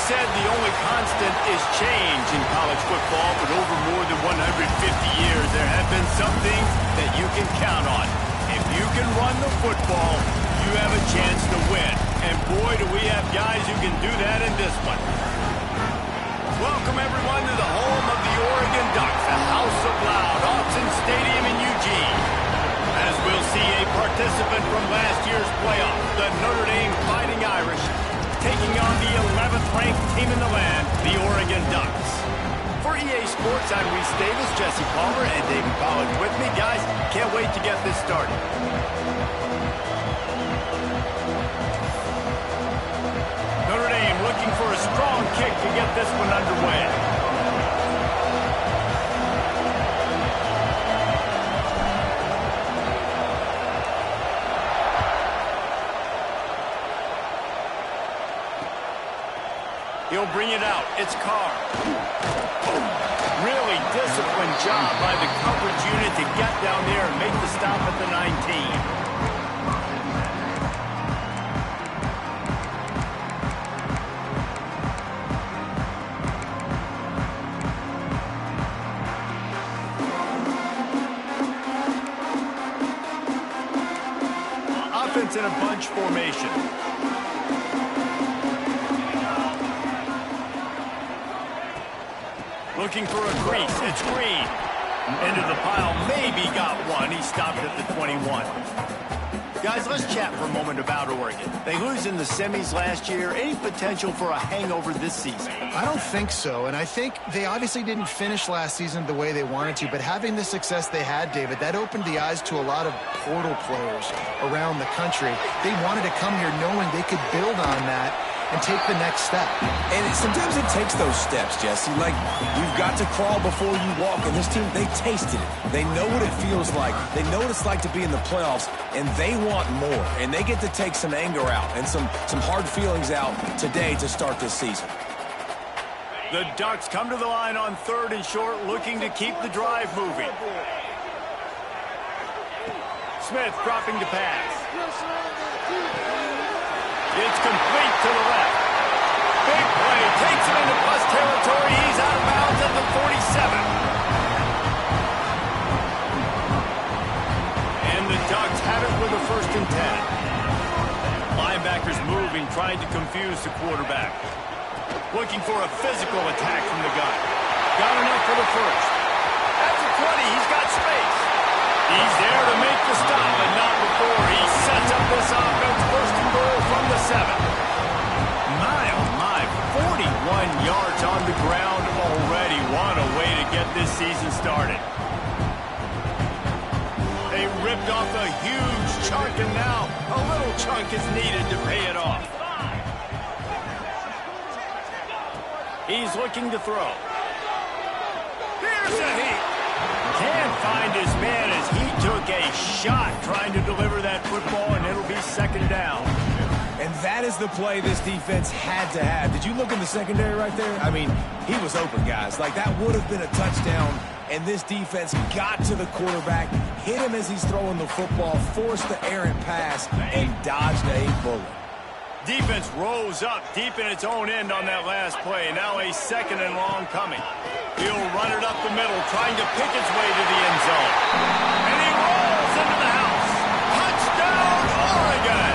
said the only constant is change in college football, but over more than 150 years, there have been some things that you can count on. If you can run the football, you have a chance to win. And boy, do we have guys who can do that in this one. Welcome, everyone, to the home of the Oregon Ducks, the House of Loud, Autzen Stadium in Eugene. As we'll see a participant from last year's playoff, the Notre Dame Fighting Irish, taking on the 11th ranked team in the land, the Oregon Ducks. For EA Sports, I'm Reese Davis, Jesse Palmer, and David Collins with me. Guys, can't wait to get this started. Notre Dame looking for a strong kick to get this one underway. He'll bring it out. It's Carr. Really disciplined job by the coverage unit to get down there and make the stop at the 19. Offense in a bunch formation. Looking for a crease. It's Green. Into the pile. Maybe got one. He stopped at the 21. Guys, let's chat for a moment about Oregon. They lose in the semis last year. Any potential for a hangover this season? I don't think so, and I think they obviously didn't finish last season the way they wanted to, but having the success they had, David, that opened the eyes to a lot of portal players around the country. They wanted to come here knowing they could build on that and take the next step. And sometimes it takes those steps, Jesse. Like, you've got to crawl before you walk. And this team, they tasted it. They know what it feels like. They know what it's like to be in the playoffs, and they want more. And they get to take some anger out and some hard feelings out today to start this season. The Ducks come to the line on 3rd and short, looking to keep the drive moving. Smith dropping to pass. It's complete to the left. Big play. Takes him into plus territory. He's out of bounds at the 47. And the Ducks have it with a 1st and 10. Linebackers moving, trying to confuse the quarterback. Looking for a physical attack from the gun. Got enough for the 1st. At the 20, he's got space. He's there to make the stop, but not before he sets up this offense. 1st and goal from the 7. My, oh my, 41 yards on the ground already. What a way to get this season started. They ripped off a huge chunk, and now a little chunk is needed to pay it off. He's looking to throw. Here's a heat. Can't find his man as he took a shot trying to deliver that football, and it'll be 2nd down. And that is the play this defense had to have. Did you look in the secondary right there? I mean, he was open, guys. Like, that would have been a touchdown, and this defense got to the quarterback, hit him as he's throwing the football, forced the errant pass, and dodged a bullet. Defense rose up deep in its own end on that last play. Now a 2nd and long coming. He'll run it up the middle, trying to pick its way to the end zone. And he rolls into the house. Touchdown, Oregon!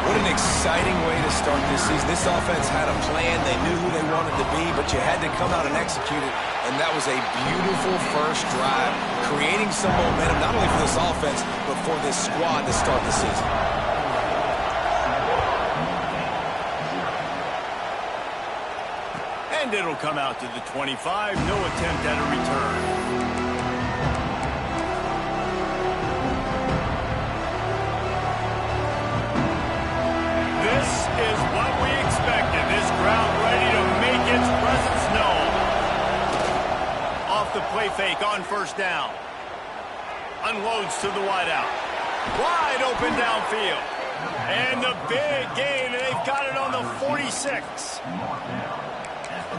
What an exciting way to start this season. This offense had a plan. They knew who they wanted to be, but you had to come out and execute it. And that was a beautiful first drive, creating some momentum, not only for this offense, but for this squad to start the season. And it'll come out to the 25. No attempt at a return. This is what we expected. This crowd ready to make its presence known. Off the play fake on 1st down. Unloads to the wideout. Wide open downfield. And the big gain. They've got it on the 46.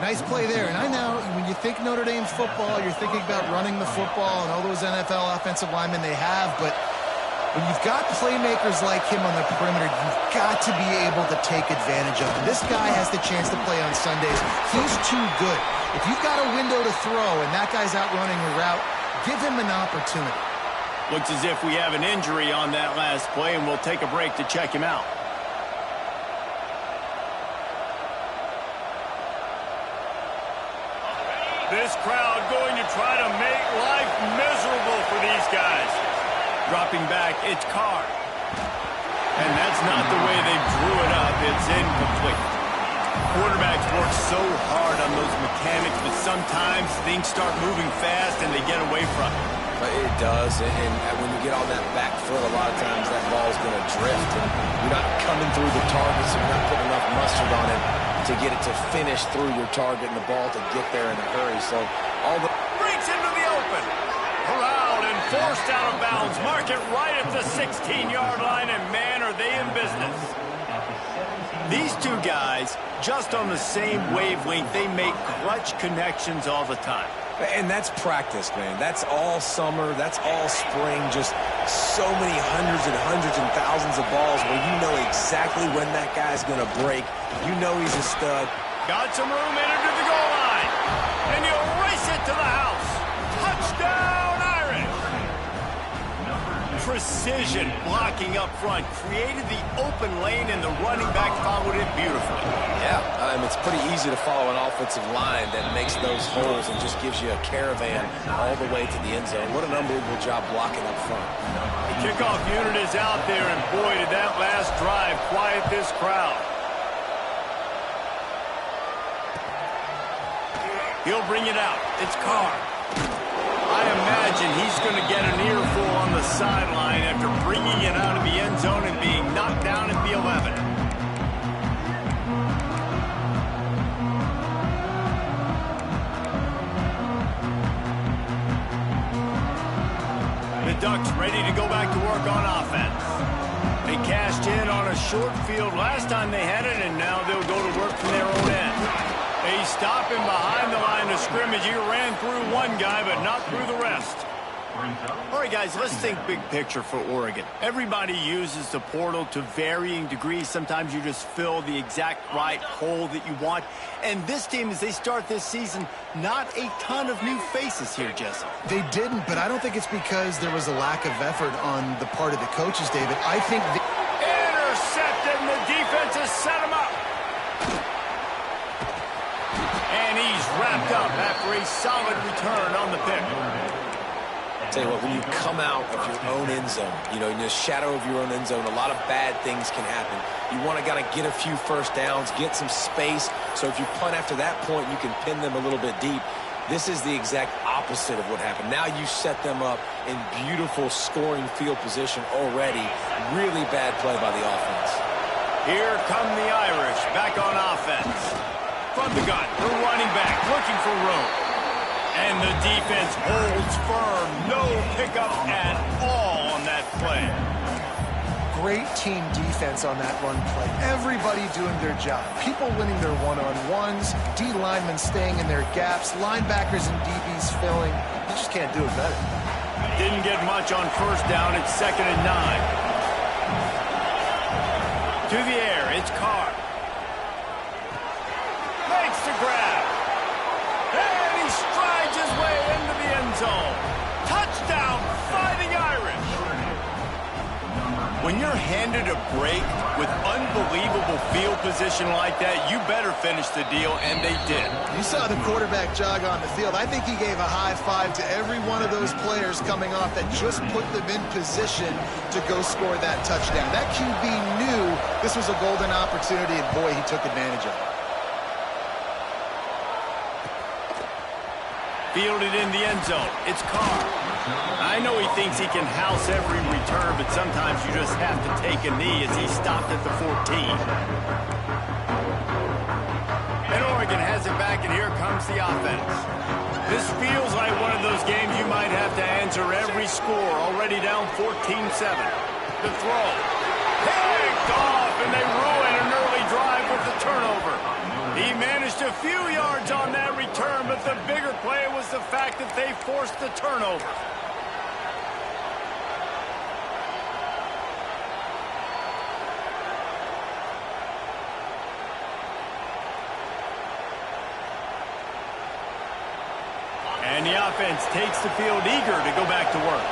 Nice play there. And I know when you think Notre Dame football, you're thinking about running the football and all those NFL offensive linemen they have, but When you've got playmakers like him on the perimeter, you've got to be able to take advantage of him. This guy has the chance to play on Sundays. He's too good. If you've got a window to throw and that guy's out running a route, give him an opportunity. Looks as if we have an injury on that last play, and we'll take a break to check him out. This crowd going to try to make life miserable for these guys. Dropping back, it's Carr. And that's not the way they drew it up. It's incomplete. Quarterbacks work so hard on those mechanics, but sometimes things start moving fast and they get away from it. It does, and when you get on that back foot, a lot of times that ball's going to drift, and you're not coming through the target, so you're not putting enough mustard on it to get it to finish through your target and the ball to get there in a hurry. So all the breaks into the open. Corralled and forced out of bounds. Mark it right at the 16-yard line, and man, are they in business. These two guys, just on the same wavelength, they make clutch connections all the time. And that's practice, man. That's all summer. That's all spring. Just so many hundreds and thousands of balls where you know exactly when that guy's going to break. You know he's a stud. Got some room in it to the goal line. And he'll race it to the house. Touchdown, Irish. Precision blocking up front. Created the open lane, and the running back followed it beautifully. Yeah, it's pretty easy to follow an offensive line that makes those holes and just gives you a caravan all the way to the end zone. What an unbelievable job blocking up front. The kickoff unit is out there, and boy, did that last drive quiet this crowd. He'll bring it out. It's Carr. I imagine he's going to get an earful on the sideline after bringing it out of the end zone and being knocked down at the 11. The Ducks ready to go back to work on offense. They cashed in on a short field last time they had it, and now they'll go to work from their own end. They stop him behind the line of scrimmage. He ran through one guy, but not through the rest. All right, guys, let's think big picture for Oregon. Everybody uses the portal to varying degrees. Sometimes you just fill the exact right hole that you want. And this team, as they start this season, not a ton of new faces here, Jesse. They didn't, but I don't think it's because there was a lack of effort on the part of the coaches, David. I think intercepted, and the defense has set him up. And he's wrapped up after a solid return on the pick. Tell you what, when you come out of your own end zone, you know, in the shadow of your own end zone, a lot of bad things can happen. You want to get a few first downs, get some space, so if you punt after that point, you can pin them a little bit deep. This is the exact opposite of what happened. Now you set them up in beautiful scoring field position already. Really bad play by the offense. Here come the Irish back on offense. From the gun, the running back looking for room. And the defense holds firm. No pickup at all on that play. Great team defense on that run play. Everybody doing their job. People winning their one-on-ones, D linemen staying in their gaps, linebackers and DBs filling. You just can't do it better. Didn't get much on first down. It's 2nd and 9. To the air, it's Carr. Makes the grab. And he strides his way into the end zone. Touchdown, Fighting Irish. When you're handed a break with unbelievable field position like that, you better finish the deal, and they did. You saw the quarterback jog on the field. I think he gave a high five to every one of those players coming off that just put them in position to go score that touchdown. That QB knew this was a golden opportunity, and boy, he took advantage of it. Fielded in the end zone. It's Carr. I know he thinks he can house every return, but sometimes you just have to take a knee as he stopped at the 14. And Oregon has it back, and here comes the offense. This feels like one of those games you might have to answer every score. Already down 14-7. The throw. Picked off, and they ruin an early drive with the turnover. He managed a few yards on that return, but the bigger play was the fact that they forced the turnover. And the offense takes the field eager to go back to work.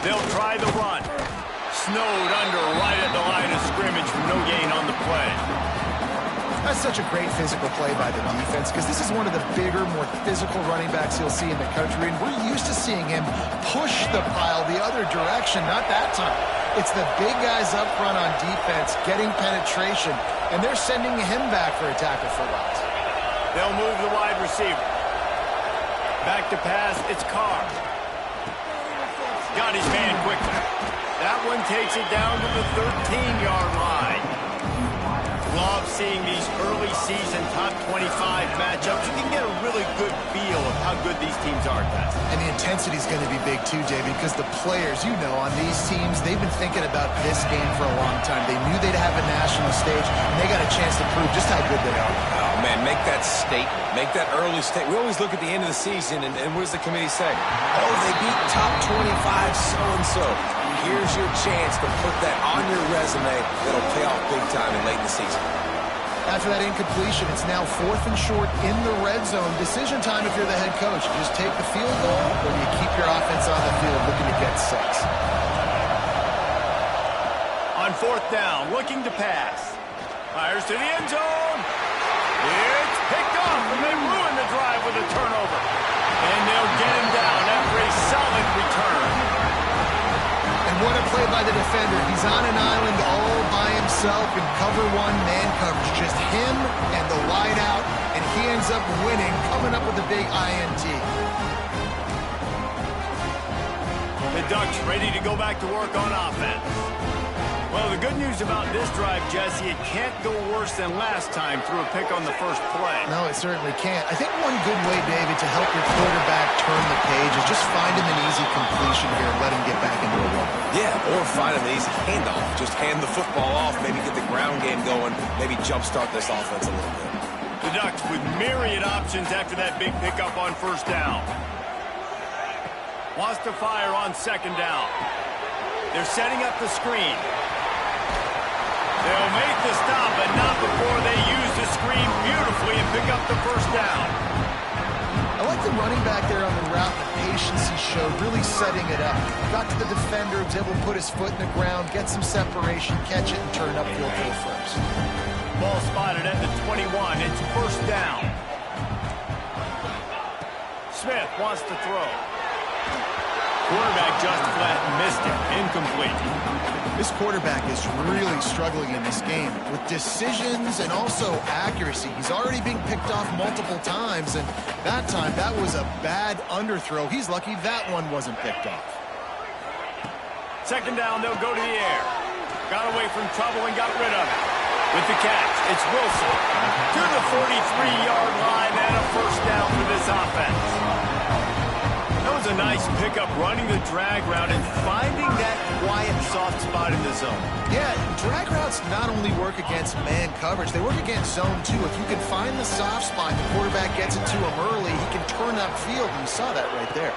They'll try the run. Snowed under right at the line of scrimmage for no gain on the play. That's such a great physical play by the defense because this is one of the bigger, more physical running backs you'll see in the country, and we're used to seeing him push the pile the other direction. Not that time. It's the big guys up front on defense getting penetration, and they're sending him back for a tackle for loss. They'll move the wide receiver. Back to pass, it's Carr. Got his man quickly. That one takes it down to the 13-yard line. Love seeing these early season top 25 matchups. You can get a really good feel of how good these teams are, guys. And the intensity is going to be big too, David, because the players, you know, on these teams, they've been thinking about this game for a long time. They knew they'd have a national stage, and they got a chance to prove just how good they are. Oh, man, make that statement. Make that early statement. We always look at the end of the season, and what does the committee say? Oh, they beat top 25 so-and-so. Here's your chance to put that on your resume that'll pay off big time and late in the season. After that incompletion, it's now 4th and short in the red zone. Decision time if you're the head coach. You just take the field goal, or do you keep your offense on the field looking to get 6? On 4th down, looking to pass. Fires to the end zone. It's picked off, and they ruin the drive with a turnover. And they'll get him down after a solid return. And what a play by the defender. He's on an island all by himself in cover 1 man coverage. Just him and the wide out, and he ends up winning, coming up with a big INT. The Ducks ready to go back to work on offense. Well, the good news about this drive, Jesse, it can't go worse than last time through a pick on the first play. No, it certainly can't. I think one good way, David, to help your quarterback turn the page is just find him an easy completion here and let him get back into a run. Yeah, or find him an easy handoff. Just hand the football off, maybe get the ground game going, maybe jumpstart this offense a little bit. The Ducks with myriad options after that big pickup on 1st down. Wants to fire on 2nd down. They're setting up the screen. They'll make the stop, but not before they use the screen beautifully and pick up the 1st down. I like the running back there on the route, the patience he showed, really setting it up. Got to the defender, was able to put his foot in the ground, get some separation, catch it, and turn upfield for the 1st. Ball spotted at the 21. It's 1st down. Smith wants to throw. Quarterback just flat missed it. Incomplete. This quarterback is really struggling in this game with decisions and also accuracy. He's already being picked off multiple times, and that time that was a bad underthrow. He's lucky that one wasn't picked off. 2nd down, they'll go to the air. Got away from trouble and got rid of it. With the catch, it's Wilson to the 43-yard line and a 1st down for this offense. That was a nice pickup, running the drag route and finding that quiet, soft spot in the zone. Yeah, drag routes not only work against man coverage, they work against zone too. If you can find the soft spot, the quarterback gets it to him early, he can turn upfield, and you saw that right there.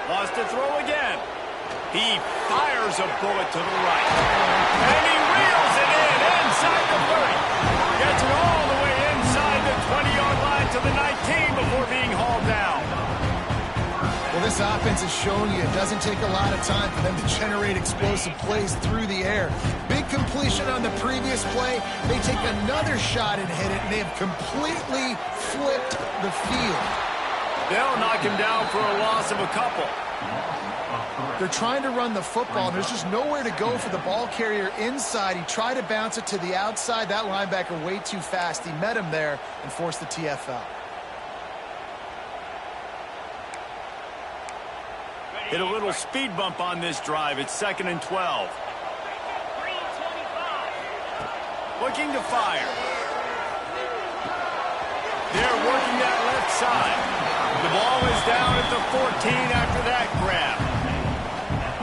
Wants to throw again. He fires a bullet to the right. And he reels it in inside the 30. Gets it all the way inside the 20-yard line to the 19 before being hauled down. Well, this offense is showing you it doesn't take a lot of time for them to generate explosive plays through the air. Big completion on the previous play. They take another shot and hit it, and they have completely flipped the field. They'll knock him down for a loss of a couple. They're trying to run the football, and there's just nowhere to go for the ball carrier inside. He tried to bounce it to the outside. That linebacker way too fast. He met him there and forced the TFL. Hit a little speed bump on this drive. It's 2nd and 12. Looking to fire. They're working that left side. The ball is down at the 14 after that grab.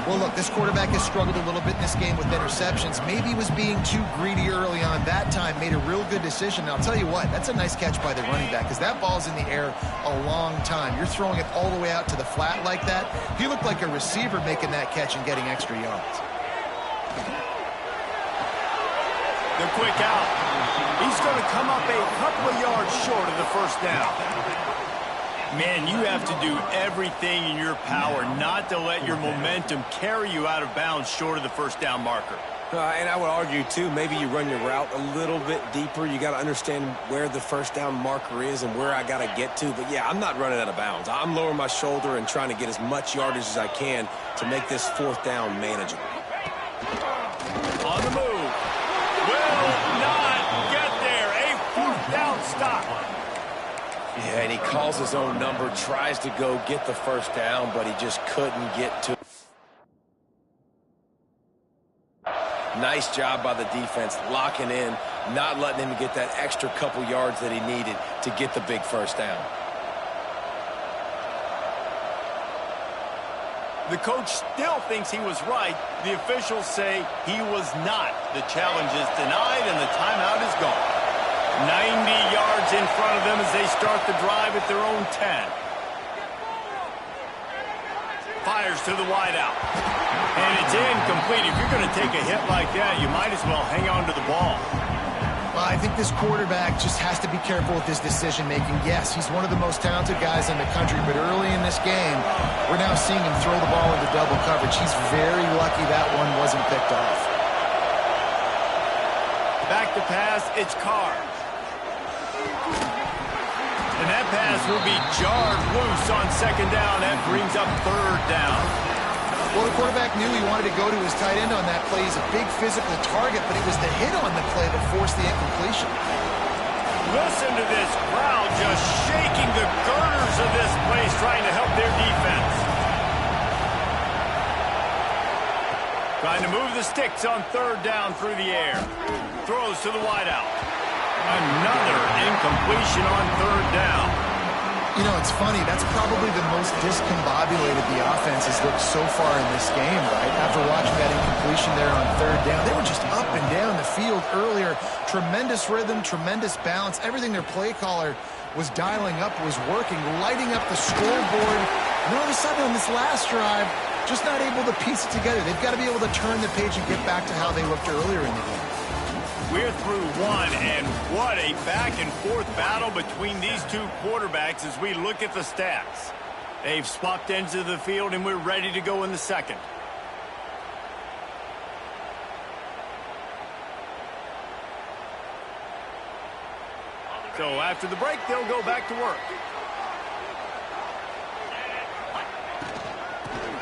Well, look, this quarterback has struggled a little bit in this game with interceptions. Maybe he was being too greedy early on. That time made a real good decision. And I'll tell you what, that's a nice catch by the running back because that ball's in the air a long time. You're throwing it all the way out to the flat like that. He looked like a receiver making that catch and getting extra yards. The quick out. He's going to come up a couple of yards short of the first down. Man, you have to do everything in your power not to let your momentum carry you out of bounds short of the first down marker. And I would argue, too, maybe you run your route a little bit deeper. You got to understand where the first down marker is and where I got to get to. But, yeah, I'm not running out of bounds. I'm lowering my shoulder and trying to get as much yardage as I can to make this fourth down manageable. On the move. Will not get there. A fourth down stop. Yeah, and he calls his own number, tries to go get the first down, but he just couldn't get to it. Nice job by the defense, locking in, not letting him get that extra couple yards that he needed to get the big first down. The coach still thinks he was right. The officials say he was not. The challenge is denied, and the timeout is gone. 90 yards in front of them as they start the drive at their own 10. Fires to the wideout. And it's incomplete. If you're going to take a hit like that, you might as well hang on to the ball. Well, I think this quarterback just has to be careful with his decision-making. Yes, he's one of the most talented guys in the country, but early in this game, we're now seeing him throw the ball into double coverage. He's very lucky that one wasn't picked off. Back to pass, it's Carr. And that pass will be jarred loose on second down. That brings up third down. Well, the quarterback knew he wanted to go to his tight end on that play. He's a big physical target, but it was the hit on the play that forced the incompletion. Listen to this crowd just shaking the girders of this place, trying to help their defense. Trying to move the sticks on third down through the air. Throws to the wideout. Another incompletion on third down. You know, it's funny. That's probably the most discombobulated the offense has looked so far in this game, right? After watching that incompletion there on third down, they were just up and down the field earlier. Tremendous rhythm, tremendous balance. Everything their play caller was dialing up was working, lighting up the scoreboard. And all of a sudden on this last drive, just not able to piece it together. They've got to be able to turn the page and get back to how they looked earlier in the game. We're through one, and what a back-and-forth battle between these two quarterbacks as we look at the stats. They've swapped ends of the field, and we're ready to go in the second. So after the break, they'll go back to work.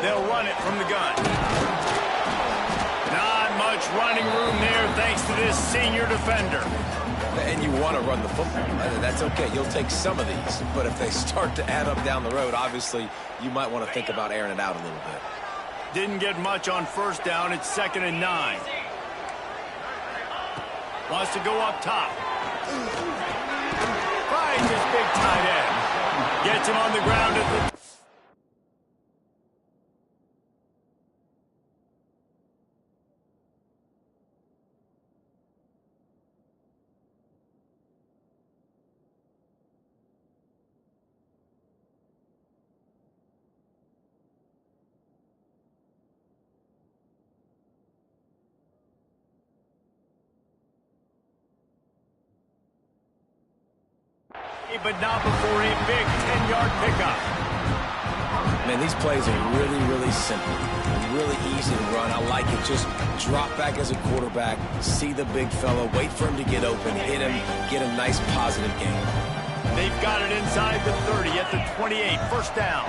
They'll run it from the gun. Not much running room there thanks to this senior defender. And you want to run the football. That's okay. You'll take some of these. But if they start to add up down the road, obviously you might want to think about airing it out a little bit. Didn't get much on first down. It's 2nd and 9. Wants to go up top. Finds his big tight end. Gets him on the ground at the... but not before a big 10-yard pickup. Man, these plays are really, really simple. Really easy to run. I like it. Just drop back as a quarterback, see the big fella, wait for him to get open, hit him, get a nice positive gain. They've got it inside the 30 at the 28. First down.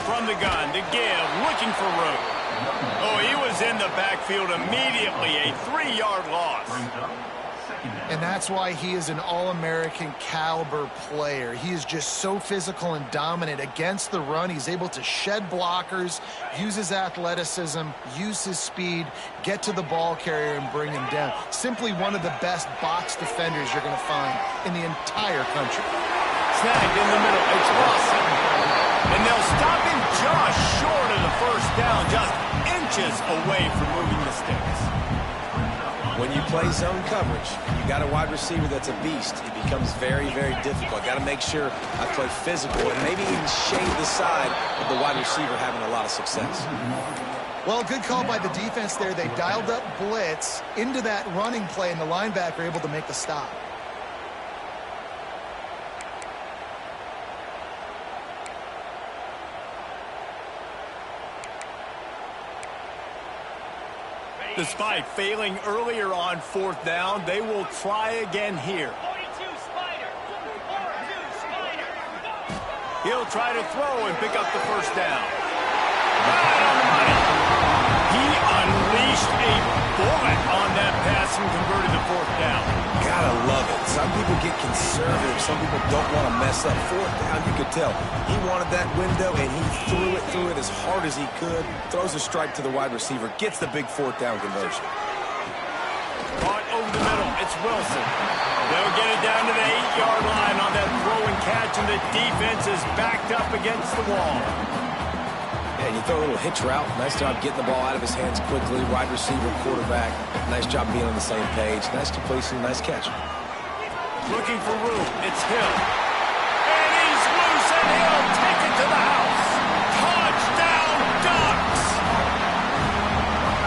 From the gun to give, looking for room. Oh, he was in the backfield immediately. A 3-yard loss. And that's why he is an All-American caliber player. He is just so physical and dominant against the run. He's able to shed blockers, use his athleticism, use his speed, get to the ball carrier and bring him down. Simply one of the best box defenders you're going to find in the entire country. Snagged in the middle. It's Lawson. And they'll stop him just short of the first down, just inches away from moving the sticks. When you play zone coverage, you got a wide receiver that's a beast. It becomes very, very difficult. Got to make sure I play physical and maybe even shade the side of the wide receiver having a lot of success. Well, good call by the defense there. They dialed up blitz into that running play, and the linebacker able to make the stop. Despite failing earlier on 4th down, they will try again here. He'll try to throw and pick up the 1st down. Right on the money. He unleashed a bullet on that pass and converted the 4th down. Gotta love it. Some people get conservative. Some people don't want to mess up. 4th down, you could tell. He wanted that window, and he threw it as hard as he could. Throws a strike to the wide receiver. Gets the big 4th down conversion. Caught over the middle. It's Wilson. They'll get it down to the 8-yard line on that throw and catch, and the defense is backed up against the wall. Yeah, you throw a little hitch route. Nice job getting the ball out of his hands quickly. Wide receiver, quarterback. Nice job being on the same page. Nice completion, nice catch. Looking for room. It's Hill. And he's loose, and he'll take it to the house. Touchdown, Ducks!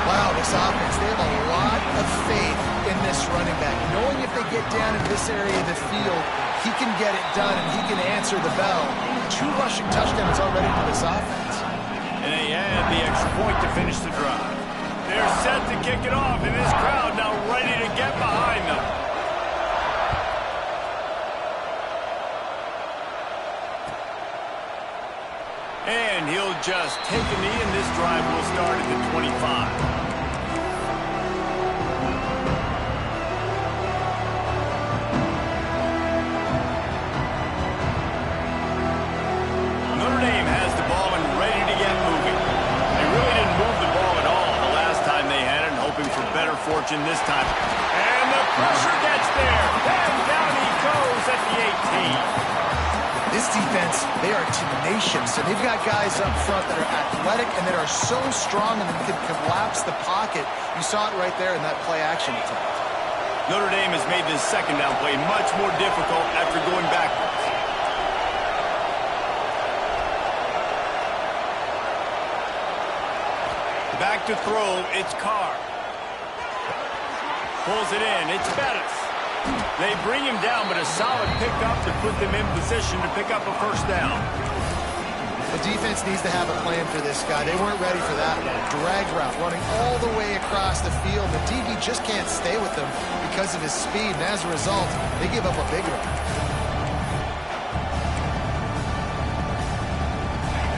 Wow, this offense, they have a lot of faith in this running back. Knowing if they get down in this area of the field, he can get it done and he can answer the bell. 2 rushing touchdowns already for this offense. And they add the extra point to finish the drive. They're set to kick it off, and this crowd now ready to get behind them. And he'll just take a knee, and this drive will start at the 25. Fortune this time. And the pressure gets there. And down he goes at the 18. This defense, they are tenacious, and they've got guys up front that are athletic and that are so strong and that can collapse the pocket. You saw it right there in that play-action attempt. Notre Dame has made this 2nd down play much more difficult after going backwards. Back to throw, it's Carr. Pulls it in. It's Bettis. They bring him down, but a solid pickup to put them in position to pick up a 1st down. The defense needs to have a plan for this guy. They weren't ready for that one. Drag route, running all the way across the field. The DB just can't stay with him because of his speed, and as a result, they give up a big run.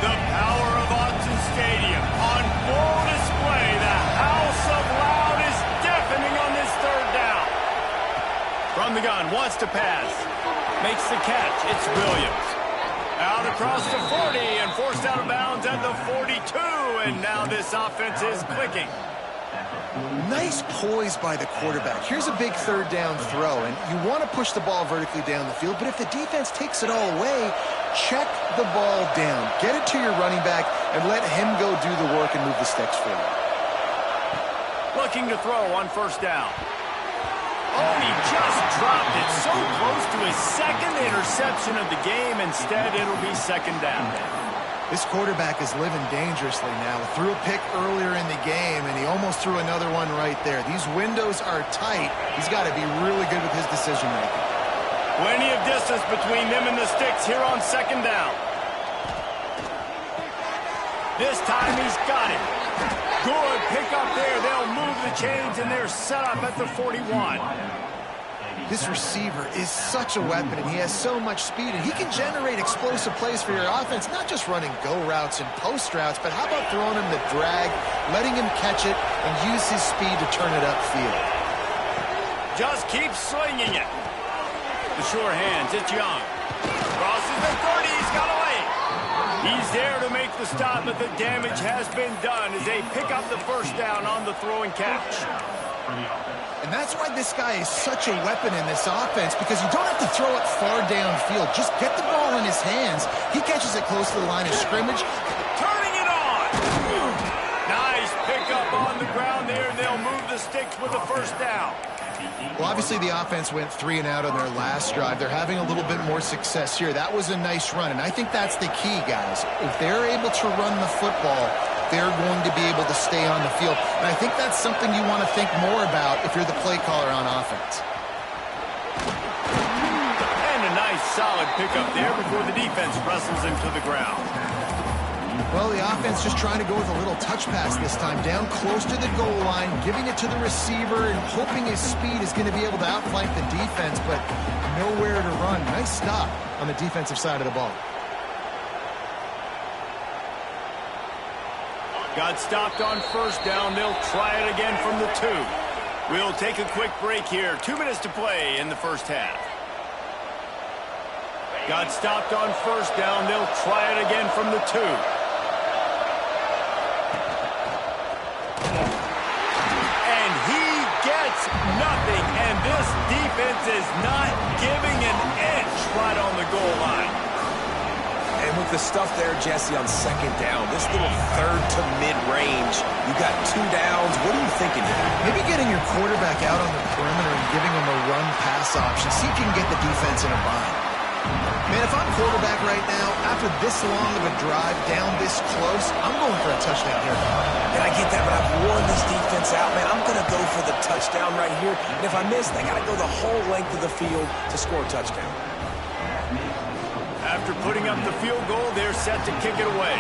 The power of Autzen Stadium on full display. The House of Loud is deafening on this 3rd down. From the gun, wants to pass. Makes the catch. It's Williams. Out across the 40 and forced out of bounds at the 42. And now this offense is clicking. Nice poise by the quarterback. Here's a big 3rd down throw, and you want to push the ball vertically down the field, but if the defense takes it all away, check the ball down. Get it to your running back and let him go do the work and move the sticks for you. Looking to throw on 1st down. Oh, he just dropped it so close to his 2nd interception of the game. Instead, it'll be 2nd down. This quarterback is living dangerously now. Threw a pick earlier in the game, and he almost threw another one right there. These windows are tight. He's got to be really good with his decision-making. Plenty of distance between them and the sticks here on 2nd down. This time he's got it. Good pick up there. They'll move the chains, and they're set up at the 41. This receiver is such a weapon, and he has so much speed, and he can generate explosive plays for your offense, not just running go routes and post routes, but how about throwing him the drag, letting him catch it, and use his speed to turn it upfield. Just keep slinging it. The sure hands, it's Young. Crosses the 30, he's got away. He's there to make the stop, but the damage has been done as they pick up the 1st down on the throw and catch. And that's why this guy is such a weapon in this offense, because you don't have to throw it far downfield. Just get the ball in his hands. He catches it close to the line of scrimmage. Turning it on. Nice pickup on the ground there, and they'll move the sticks with a 1st down. Well, obviously the offense went 3 and out on their last drive. They're having a little bit more success here. That was a nice run, and I think that's the key, guys. If they're able to run the football, they're going to be able to stay on the field. And I think that's something you want to think more about if you're the play caller on offense. And a nice solid pickup there before the defense wrestles him to the ground. Well, the offense just trying to go with a little touch pass this time, down close to the goal line, giving it to the receiver and hoping his speed is going to be able to outflank the defense, but nowhere to run. Nice stop on the defensive side of the ball. Got stopped on first down. They'll try it again from the 2. We'll take a quick break here. 2 minutes to play in the first half. Got stopped on first down. They'll try it again from the 2. And he gets nothing. And this defense is not giving an inch right on the goal line. And with the stuff there, Jesse, on second down, this little third to mid-range, you got 2 downs. What are you thinking here? Maybe getting your quarterback out on the perimeter and giving him a run-pass option. See if you can get the defense in a bind. Man, if I'm quarterback right now, after this long of a drive down this close, I'm going for a touchdown here. And I get that, but I've worn this defense out, man. I'm going to go for the touchdown right here. And if I miss, they got to go the whole length of the field to score a touchdown. After putting up the field goal, they're set to kick it away.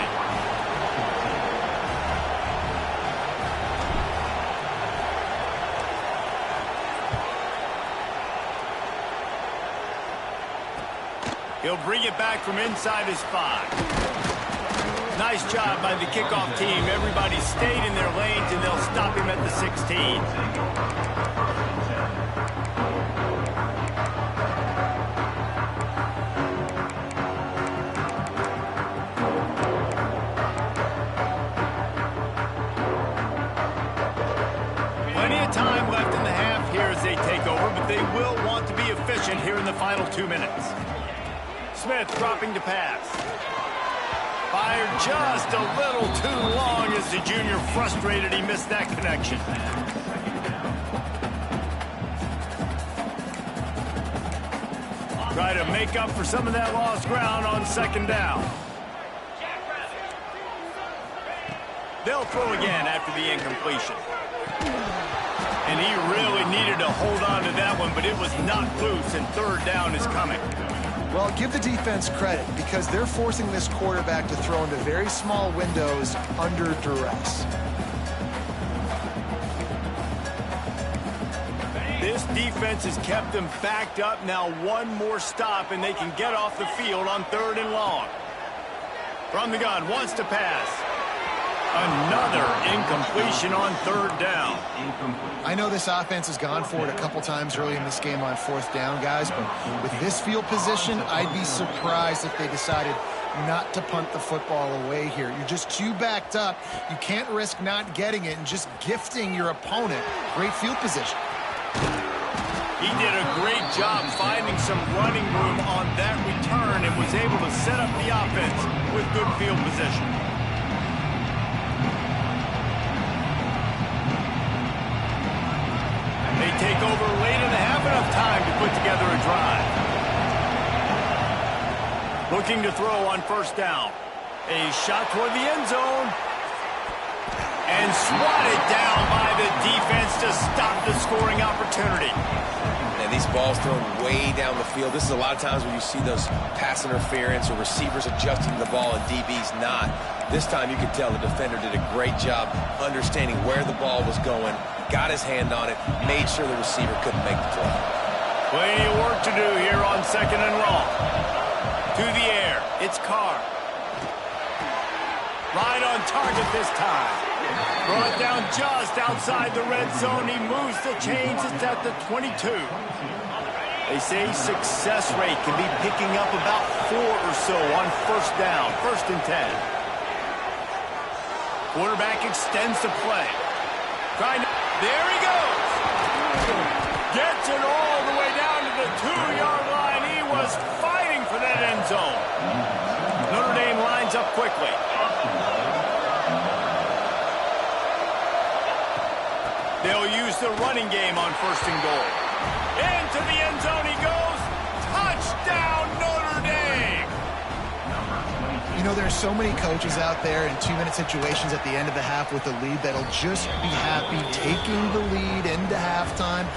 He'll bring it back from inside his 5. Nice job by the kickoff team. Everybody stayed in their lanes, and they'll stop him at the 16. Time left in the half here as they take over, but they will want to be efficient here in the final 2 minutes. Smith dropping to pass. Fired just a little too long as the junior frustrated he missed that connection. Try to make up for some of that lost ground on second down. They'll throw again after the incompletion. And he really needed to hold on to that one, but it was knocked loose, and third down is coming. Well, give the defense credit because they're forcing this quarterback to throw into very small windows under duress. This defense has kept them backed up. Now one more stop, and they can get off the field on 3rd and long. From the gun, wants to pass. Another incompletion on 3rd down. I know this offense has gone for it a couple times early in this game on 4th down, guys, but with this field position, I'd be surprised if they decided not to punt the football away here. You're just too backed up. You can't risk not getting it and just gifting your opponent great field position. He did a great job finding some running room on that return and was able to set up the offense with good field position. They take over late in the half, enough time to put together a drive. Looking to throw on 1st down. A shot toward the end zone. And swatted down by the defense to stop the scoring opportunity. And these balls thrown way down the field. This is a lot of times when you see those pass interference or receivers adjusting the ball and DBs not. This time you could tell the defender did a great job understanding where the ball was going, got his hand on it, made sure the receiver couldn't make the play. Plenty of work to do here on 2nd and long. To the air, it's Carr. Right on target this time. Brought down just outside the red zone. He moves the chains. It's at the 22. They say success rate can be picking up about 4 or so on 1st down, 1st and 10. Quarterback extends the play. There he goes. Gets it all the way down to the 2-yard line. He was fighting for that end zone. Notre Dame lines up quickly. They'll use the running game on 1st and goal. Into the end zone he goes. Touchdown, Notre Dame. You know, there's There's so many coaches out there in 2-minute situations at the end of the half with the lead that'll just be happy taking the lead into halftime.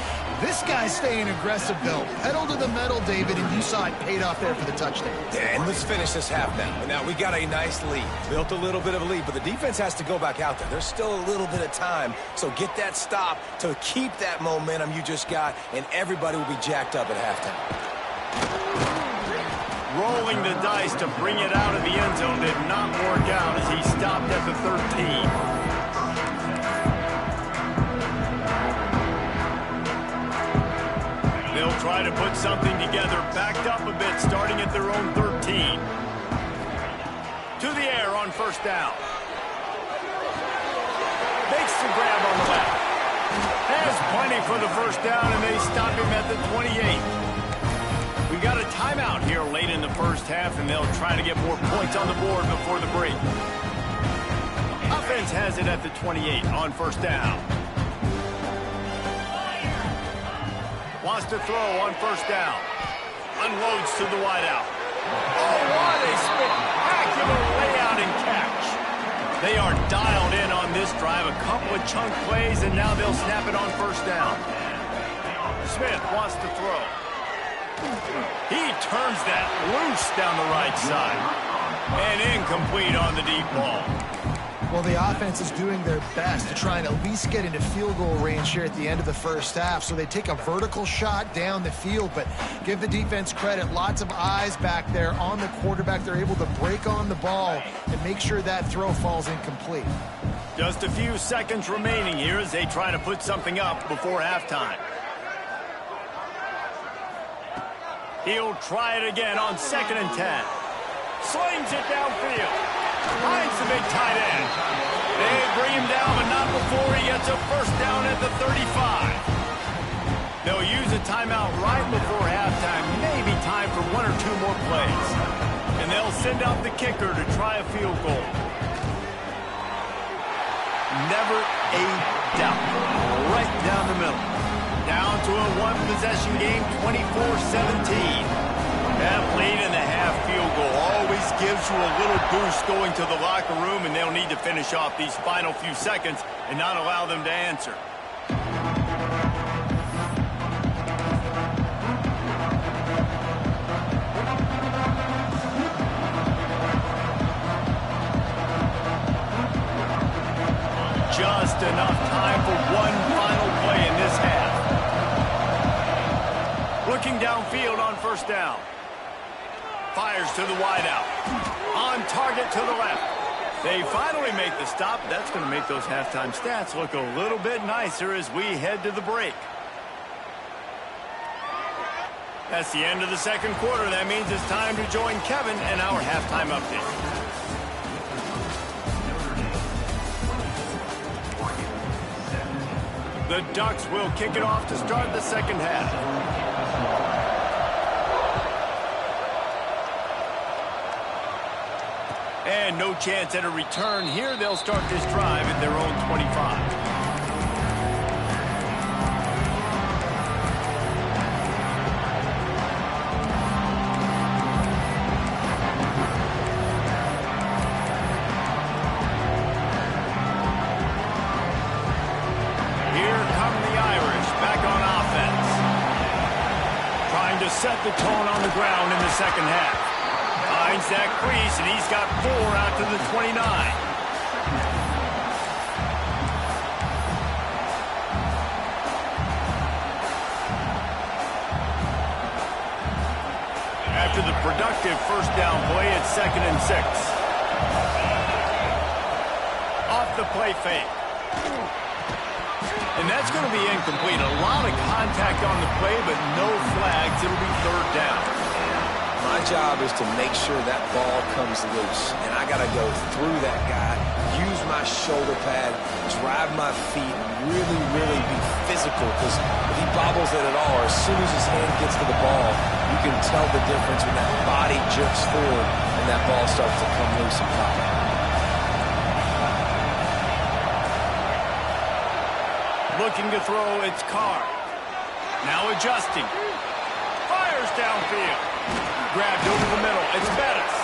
This guy's staying aggressive, though. Pedal to the metal, David, and you saw it paid off there for the touchdown. Yeah, and let's finish this half now. Now, we got a nice lead. Built a little bit of a lead, but the defense has to go back out there. There's still a little bit of time, so get that stop to keep that momentum you just got, and everybody will be jacked up at halftime. Rolling the dice to bring it out of the end zone did not work out as he stopped at the 13. They'll try to put something together, backed up a bit, starting at their own 13. To the air on first down. Makes the grab on the left. Has plenty for the first down, and they stop him at the 28. We got a timeout here late in the first half, and they'll try to get more points on the board before the break. Offense has it at the 28 on first down. Wants to throw on first down. Unloads to the wideout. Oh, what a spectacular layout and catch. They are dialed in on this drive. A couple of chunk plays, and now they'll snap it on first down. Smith wants to throw. He turns that loose down the right side. And incomplete on the deep ball. Well, the offense is doing their best to try and at least get into field goal range here at the end of the first half. So they take a vertical shot down the field, but give the defense credit. Lots of eyes back there on the quarterback. They're able to break on the ball and make sure that throw falls incomplete. Just a few seconds remaining here as they try to put something up before halftime. He'll try it again on 2nd and 10. Slings it downfield. Finds the big tight end. They bring him down, but not before he gets a first down at the 35. They'll use a timeout right before halftime. Maybe time for 1 or 2 more plays. And they'll send out the kicker to try a field goal. Never a doubt. Right down the middle. Down to a one-possession game, 24-17. That lead in the half field goal always gives you a little boost going to the locker room, and they'll need to finish off these final few seconds and not allow them to answer. Just enough time for one final play in this half. Looking downfield on first down. Fires to the wideout. On target to the left. They finally make the stop. That's going to make those halftime stats look a little bit nicer as we head to the break. That's the end of the second quarter. That means it's time to join Kevin and our halftime update. The Ducks will kick it off to start the second half. And no chance at a return here. They'll start this drive at their own 25. Set the tone on the ground in the second half. Finds that crease, and he's got 4 out to the 29. After the productive first down play, it's 2nd and 6. Off the play fake. And that's going to be incomplete. A lot of contact on the play, but no flags. It'll be 3rd down. My job is to make sure that ball comes loose. And I got to go through that guy, use my shoulder pad, drive my feet, and really, really be physical. Because if he bobbles it at all, or as soon as his hand gets to the ball, you can tell the difference when that body jerks forward and that ball starts to come loose and pop. Looking to throw, it's Carr. Now adjusting. Fires downfield. Grabbed over the middle. It's Bettis.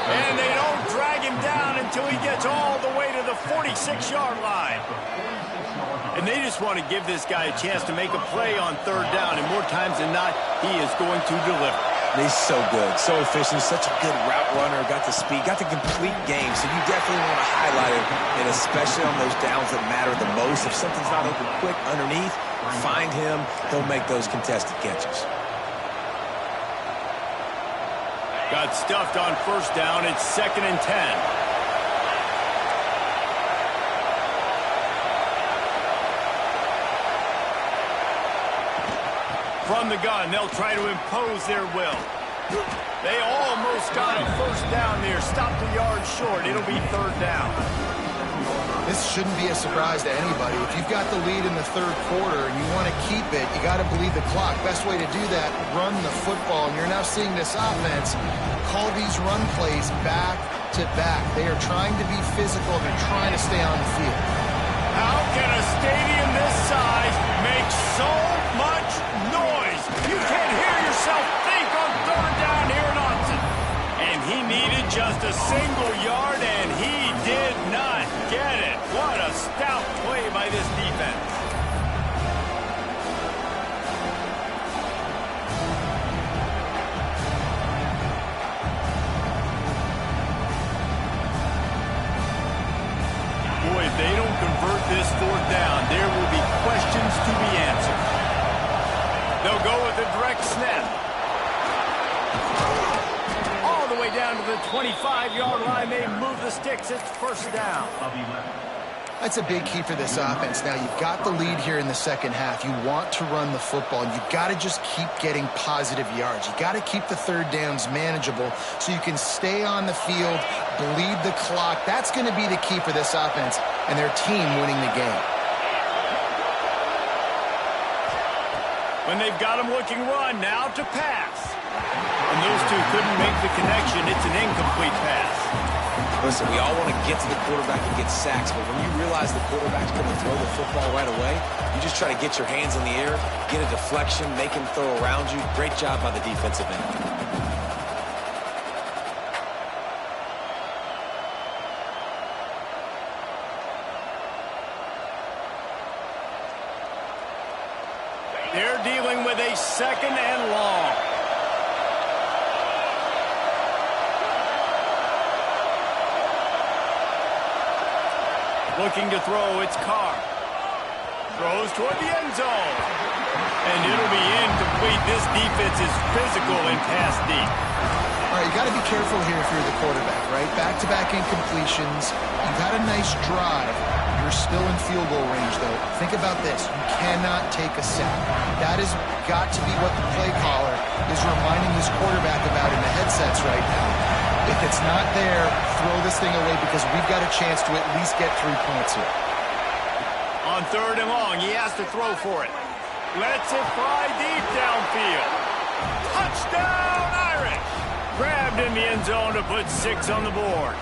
And they don't drag him down until he gets all the way to the 46-yard line. And they just want to give this guy a chance to make a play on third down, and more times than not, he is going to deliver. He's so good, so efficient, such a good route runner, got the speed, got the complete game, so you definitely want to highlight him, and especially on those downs that matter the most. If something's not open quick underneath, find him, he'll make those contested catches. Got stuffed on first down, it's 2nd and 10. From the gun, they'll try to impose their will. They almost got a first down there. Stopped a yard short. It'll be 3rd down. This shouldn't be a surprise to anybody. If you've got the lead in the 3rd quarter and you want to keep it, you got to believe the clock. Best way to do that, run the football. And you're now seeing this offense call these run plays back to back. They are trying to be physical. They're trying to stay on the field. How can a stadium this size make so much noise? You can't hear yourself think on 3rd down here in Austin. And he needed just a single yard, and he did not get it. What a stout play by this defense. Boy, if they don't convert this 4th down, there will be questions to be answered. They'll go with a direct snap. All the way down to the 25-yard line. They move the sticks. It's 1st down. That's a big key for this offense. Now, you've got the lead here in the second half. You want to run the football, and you've got to just keep getting positive yards. You've got to keep the 3rd downs manageable so you can stay on the field, bleed the clock. That's going to be the key for this offense and their team winning the game. When they've got him looking run, now to pass. And those two couldn't make the connection. It's an incomplete pass. Listen, we all want to get to the quarterback and get sacks, but when you realize the quarterback's going to throw the football right away, you just try to get your hands in the air, get a deflection, make him throw around you. Great job by the defensive end. They're dealing with a 2nd and long. Looking to throw, it's Carr. Throws toward the end zone. And it'll be incomplete. This defense is physical and pass deep. All right, you got to be careful here if you're the quarterback, right? Back-to-back incompletions. You've had a nice drive. You're still in field goal range, though. Think about this. You cannot take a sack. That has got to be what the play caller is reminding his quarterback about in the headsets right now. If it's not there, throw this thing away because we've got a chance to at least get 3 points here. On 3rd and long, he has to throw for it. Lets it fly deep downfield. Touchdown, Irish! Grabbed in the end zone to put 6 on the board.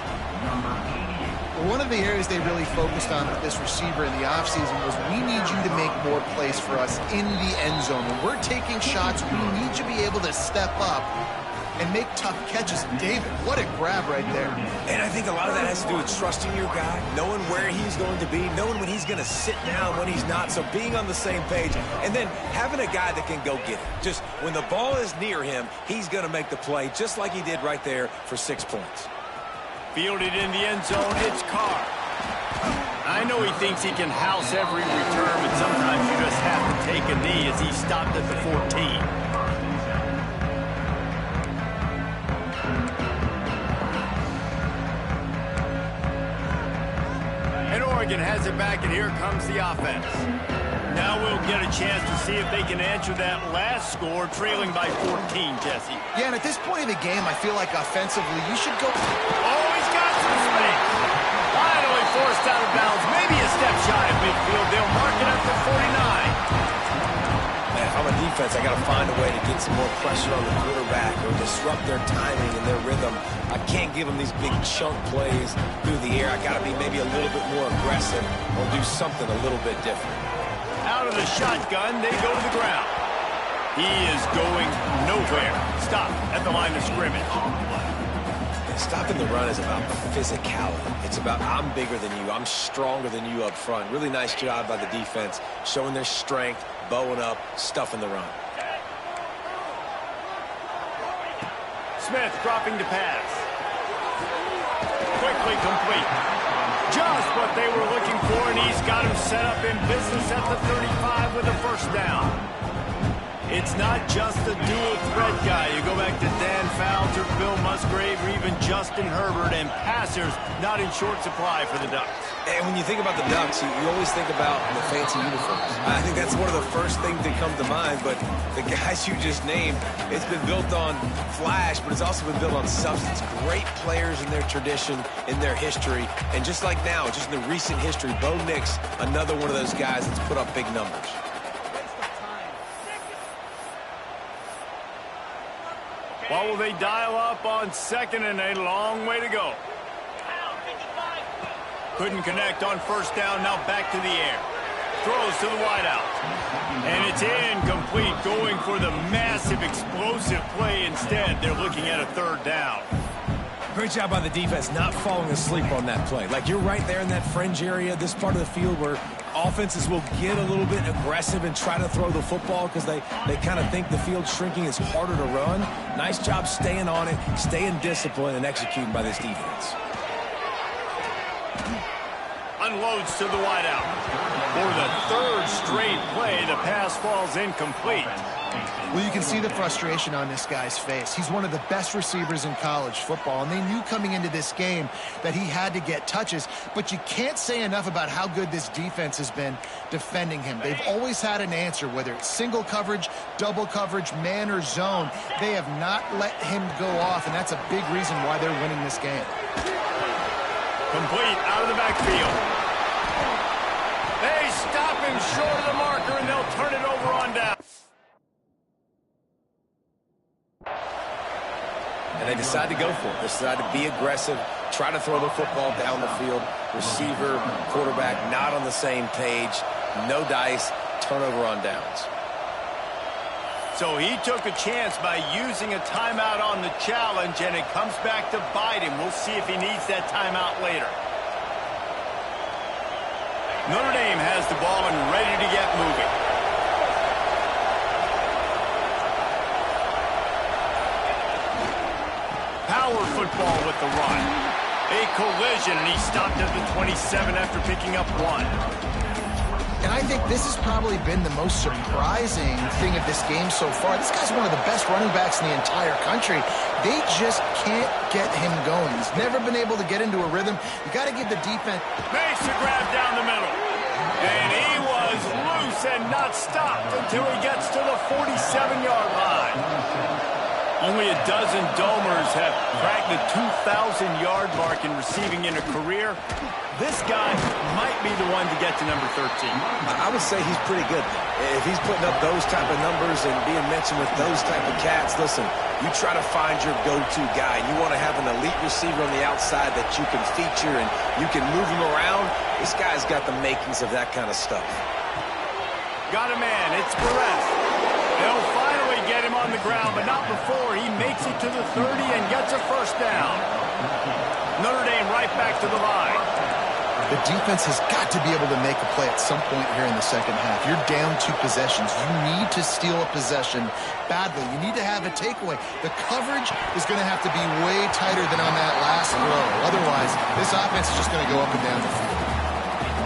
One of the areas they really focused on with this receiver in the offseason was we need you to make more plays for us in the end zone. When we're taking shots, we need you to be able to step up and make tough catches. David, what a grab right there. And I think a lot of that has to do with trusting your guy, knowing where he's going to be, knowing when he's going to sit down, when he's not, so being on the same page, and then having a guy that can go get it. Just when the ball is near him, he's going to make the play, just like he did right there for 6 points. Fielded in the end zone, it's Carr. I know he thinks he can house every return, but sometimes you just have to take a knee as he stopped at the 14. Oregon has it back, and here comes the offense. Now we'll get a chance to see if they can answer that last score, trailing by 14, Jesse. Yeah, and at this point of the game, I feel like offensively, you should go... Oh, he's got some space. Finally forced out of bounds. Maybe a step shy of midfield. They'll mark it up to 49. Man, if I'm a defense, I got to find a way to get some more pressure on the quarterback or disrupt their timing and their rhythm. I can't give them these big chunk plays through the air. I got to be maybe a little bit more aggressive or do something a little bit different. Out of the shotgun, they go to the ground. He is going nowhere. Stop at the line of scrimmage. Stopping the run is about the physicality. It's about I'm bigger than you. I'm stronger than you up front. Really nice job by the defense, showing their strength, bowing up, stuffing the run. Smith dropping to pass. Quickly complete. Just what they were looking for, and he's got him set up in business at the 35 with a first down. It's not just a dual threat guy. You go back to Dan Fouts or Bill Musgrave or even Justin Herbert, and passers not in short supply for the Ducks. And when you think about the Ducks, you always think about the fancy uniforms. I think that's one of the first things that come to mind, but the guys you just named, it's been built on flash, but it's also been built on substance. Great players in their tradition, in their history, and just like now, just in the recent history, Bo Nix, another one of those guys that's put up big numbers. What will they dial up on second and a long way to go? Couldn't connect on first down, now back to the air. Throws to the wideout. And it's incomplete, going for the massive explosive play instead. They're looking at a third down. Great job by the defense not falling asleep on that play. Like, you're right there in that fringe area, this part of the field where offenses will get a little bit aggressive and try to throw the football because they kind of think the field's shrinking. It's harder to run. Nice job staying on it, staying disciplined, and executing by this defense. Unloads to the wideout. For the third straight play, the pass falls incomplete. Well, you can see the frustration on this guy's face. He's one of the best receivers in college football, and they knew coming into this game that he had to get touches, but you can't say enough about how good this defense has been defending him. They've always had an answer, whether it's single coverage, double coverage, man or zone. They have not let him go off, and that's a big reason why they're winning this game. Complete out of the backfield. They stop him short of the marker, and they'll turn it over on down. And they decide to go for it. They decide to be aggressive, try to throw the football down the field. Receiver, quarterback, not on the same page. No dice, turnover on downs. So he took a chance by using a timeout on the challenge, and it comes back to bite him. We'll see if he needs that timeout later. Notre Dame has the ball and ready to get moving. Power football with the run. A collision, and he stopped at the 27 after picking up one. And I think this has probably been the most surprising thing of this game so far. This guy's one of the best running backs in the entire country. They just can't get him going. He's never been able to get into a rhythm. You got to give the defense. Makes a grab down the middle. And he was loose and not stopped until he gets to the 47-yard line. Only a dozen Domers have cracked the 2,000-yard mark in receiving in a career. This guy might be the one to get to number 13. I would say he's pretty good. If he's putting up those type of numbers and being mentioned with those type of cats, listen, you try to find your go-to guy. You want to have an elite receiver on the outside that you can feature and you can move him around. This guy's got the makings of that kind of stuff. Got a man. It's Perez. They'll finally get him on the ground, but not before he makes it to the 30 and gets a first down. Notre Dame right back to the line. The defense has got to be able to make a play at some point here in the second half. You're down 2 possessions. You need to steal a possession badly. You need to have a takeaway. The coverage is going to have to be way tighter than on that last throw. Otherwise, this offense is just going to go up and down the field.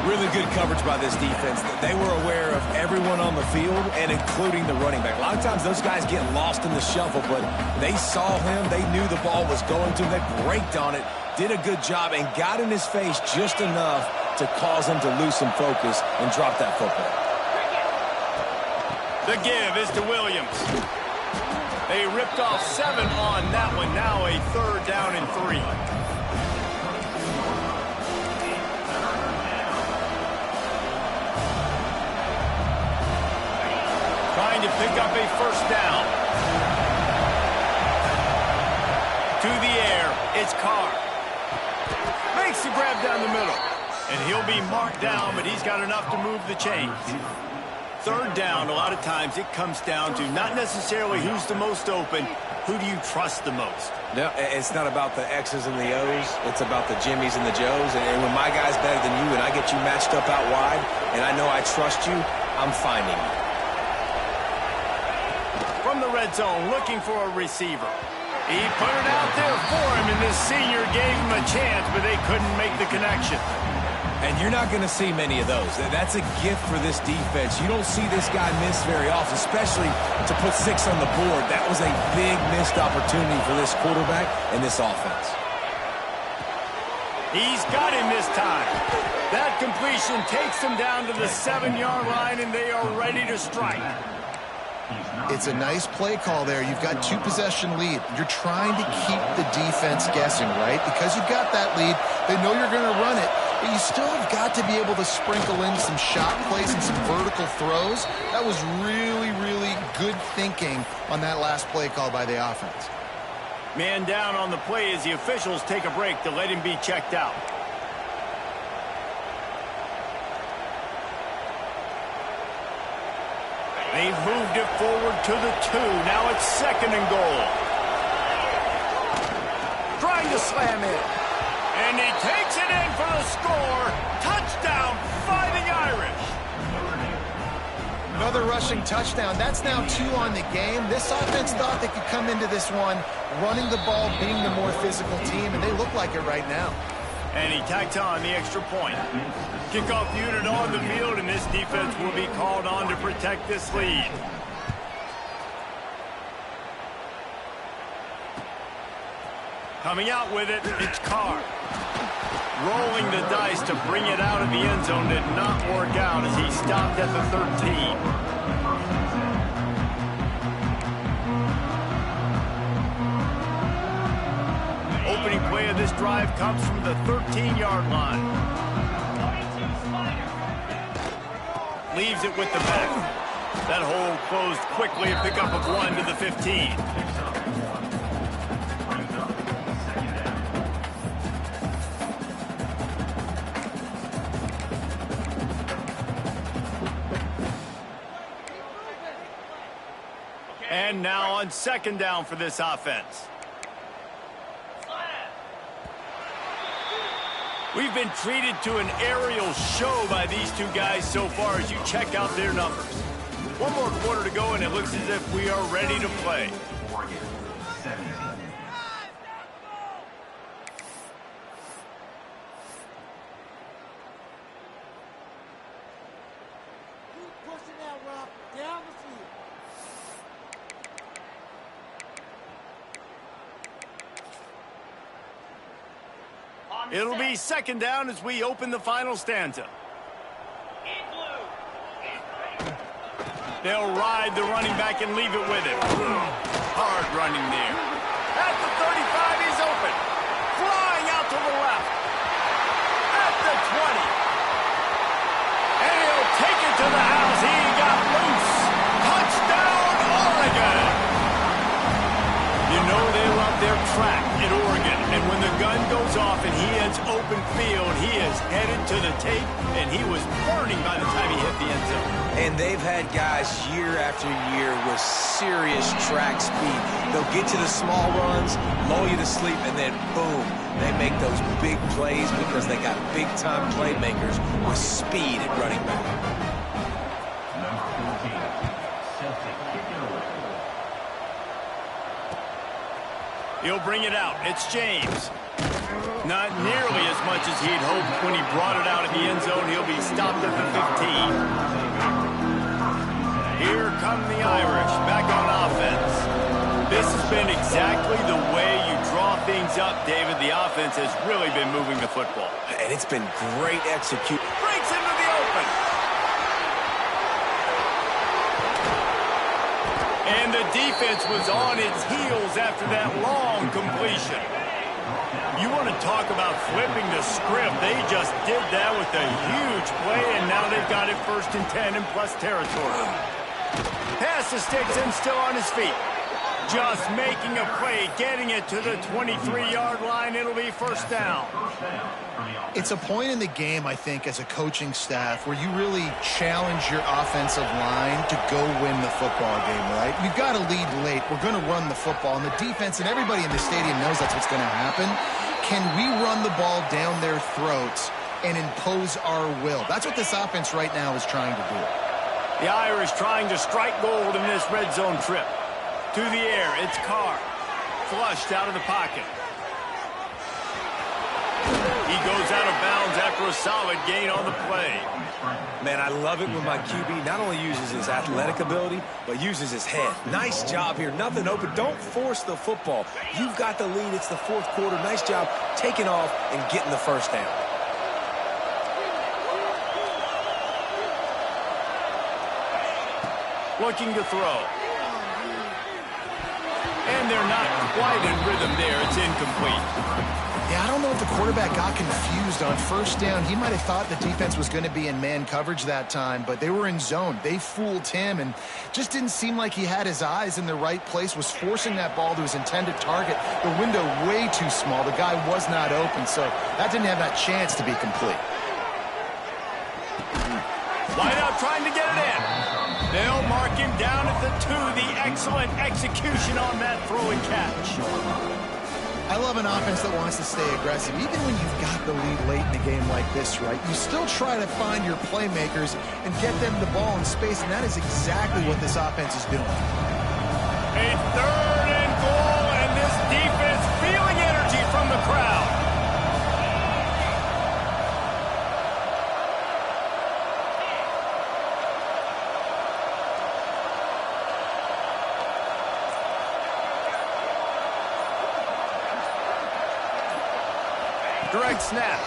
Really good coverage by this defense. They were aware of everyone on the field and including the running back. A lot of times those guys get lost in the shuffle, but they saw him. They knew the ball was going to. They braked on it, did a good job, and got in his face just enough to cause him to lose some focus and drop that football. The give is to Williams. They ripped off 7 on that one. Now a third down and 3. Trying to pick up a first down. To the air, it's Carr. Makes the grab down the middle. And he'll be marked down, but he's got enough to move the chains. Third down, a lot of times it comes down to not necessarily who's the most open. who do you trust the most? No, it's not about the X's and the O's. It's about the Jimmies and the Joes. And when my guy's better than you and I get you matched up out wide and I know I trust you, I'm finding you. From the red zone, looking for a receiver. He put it out there for him, and this senior gave him a chance, but they couldn't make the connection. And you're not going to see many of those. That's a gift for this defense. You don't see this guy miss very often, especially to put 6 on the board. That was a big missed opportunity for this quarterback and this offense. He's got him this time. That completion takes them down to the 7-yard line, and they are ready to strike. It's a nice play call there. You've got 2-possession lead. You're trying to keep the defense guessing, right? Because you've got that lead, they know you're going to run it, but you still have got to be able to sprinkle in some shot plays and some vertical throws. That was really, really good thinking on that last play call by the offense. Man down on the play as the officials take a break to let him be checked out. They've moved it forward to the 2. Now it's 2nd and goal. Trying to slam it. And he takes it in for the score. Touchdown, Fighting Irish. Another rushing touchdown. That's now 2 on the game. This offense thought they could come into this one running the ball, being the more physical team, and they look like it right now. And he tacks on the extra point. Kickoff unit on the field, and this defense will be called on to protect this lead. Coming out with it, it's Carr. Rolling the dice to bring it out of the end zone did not work out as he stopped at the 13. Opening play of this drive comes from the 13-yard line. Leaves it with the back. That hole closed quickly, a pickup of 1 to the 15. And now on 2nd down for this offense. We've been treated to an aerial show by these two guys so far as you check out their numbers. 1 more quarter to go, and it looks as if we are ready to play. It'll be 2nd down as we open the final stanza. They'll ride the running back and leave it with him. Hard running there. At the 35, he's open. Flying out to the left. At the 20. And he'll take it to the house. He got loose. Touchdown, Oregon. You know they love their track at Oregon. And when the gun goes off and he hits open field, he is headed to the tape, and he was burning by the time he hit the end zone. And they've had guys year after year with serious track speed. They'll get you the small runs, lull you to sleep, and then boom, they make those big plays because they got big-time playmakers with speed at running back. He'll bring it out. It's James. Not nearly as much as he'd hoped when he brought it out of the end zone. He'll be stopped at the 15. Here come the Irish back on offense. This has been exactly the way you draw things up, David. The offense has really been moving the football. And it's been great execution. Breaks into the open. And the defense was on its heels after that long completion. You want to talk about flipping the script. They just did that with a huge play, and now they've got it 1st and 10 in plus territory. Pass to Sticks and still on his feet. Just making a play, getting it to the 23-yard line. It'll be first down. It's a point in the game, I think, as a coaching staff where you really challenge your offensive line to go win the football game, right? You've got to lead late. We're going to run the football, and the defense and everybody in the stadium knows that's what's going to happen. Can we run the ball down their throats and impose our will? That's what this offense right now is trying to do. The Irish trying to strike gold in this red zone trip. To the air, it's Carr. Flushed out of the pocket. He goes out of bounds after a solid gain on the play. Man, I love it when my QB not only uses his athletic ability, but uses his head. Nice job here. Nothing open. Don't force the football. You've got the lead. It's the fourth quarter. Nice job taking off and getting the first down. Looking to throw. And they're not quite in rhythm there. It's incomplete. Yeah, I don't know if the quarterback got confused on first down. He might have thought the defense was going to be in man coverage that time, but they were in zone. They fooled him and just didn't seem like he had his eyes in the right place, was forcing that ball to his intended target. The window way too small. The guy was not open, so that didn't have that chance to be complete. Wide out trying to get it in. They'll mark him down at the 2. The excellent execution on that throw and catch. I love an offense that wants to stay aggressive. Even when you've got the lead late in a game like this, right, you still try to find your playmakers and get them the ball in space, and that is exactly what this offense is doing. A 3rd and goal, and this defense feeling energy from the crowd. Direct snap.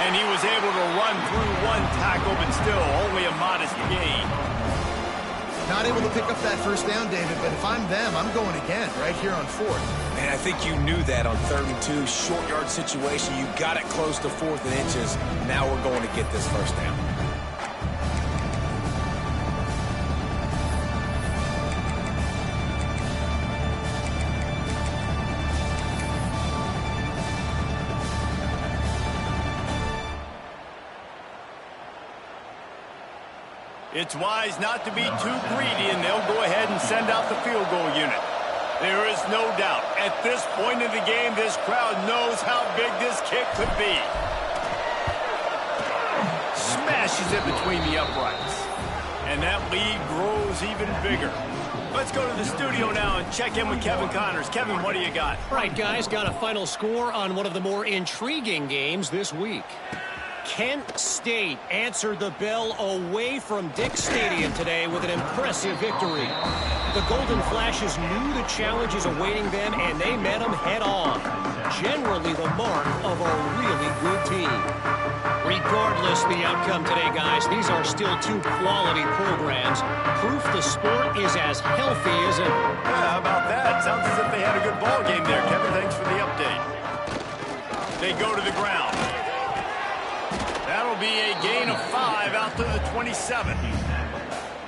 And he was able to run through one tackle, but still only a modest gain. Not able to pick up that first down, David, but if I'm them, I'm going again right here on 4th. Man, I think you knew that on 3rd and 2, short yard situation. You got it close to 4th and inches. Now we're going to get this first down. It's wise not to be too greedy, and they'll go ahead and send out the field goal unit. There is no doubt, at this point in the game, this crowd knows how big this kick could be. Smashes it between the uprights. And that lead grows even bigger. Let's go to the studio now and check in with Kevin Connors. Kevin, what do you got? All right, guys, got a final score on one of the more intriguing games this week. Kent State answered the bell away from Dick Stadium today with an impressive victory. The Golden Flashes knew the challenges awaiting them, and they met them head-on. Generally the mark of a really good team. Regardless the outcome today, guys, these are still 2 quality programs. Proof the sport is as healthy as ever. Yeah, how about that? Sounds as if they had a good ball game there, Kevin. Thanks for the update. They go to the ground. That'll be a gain of 5 out to the 27.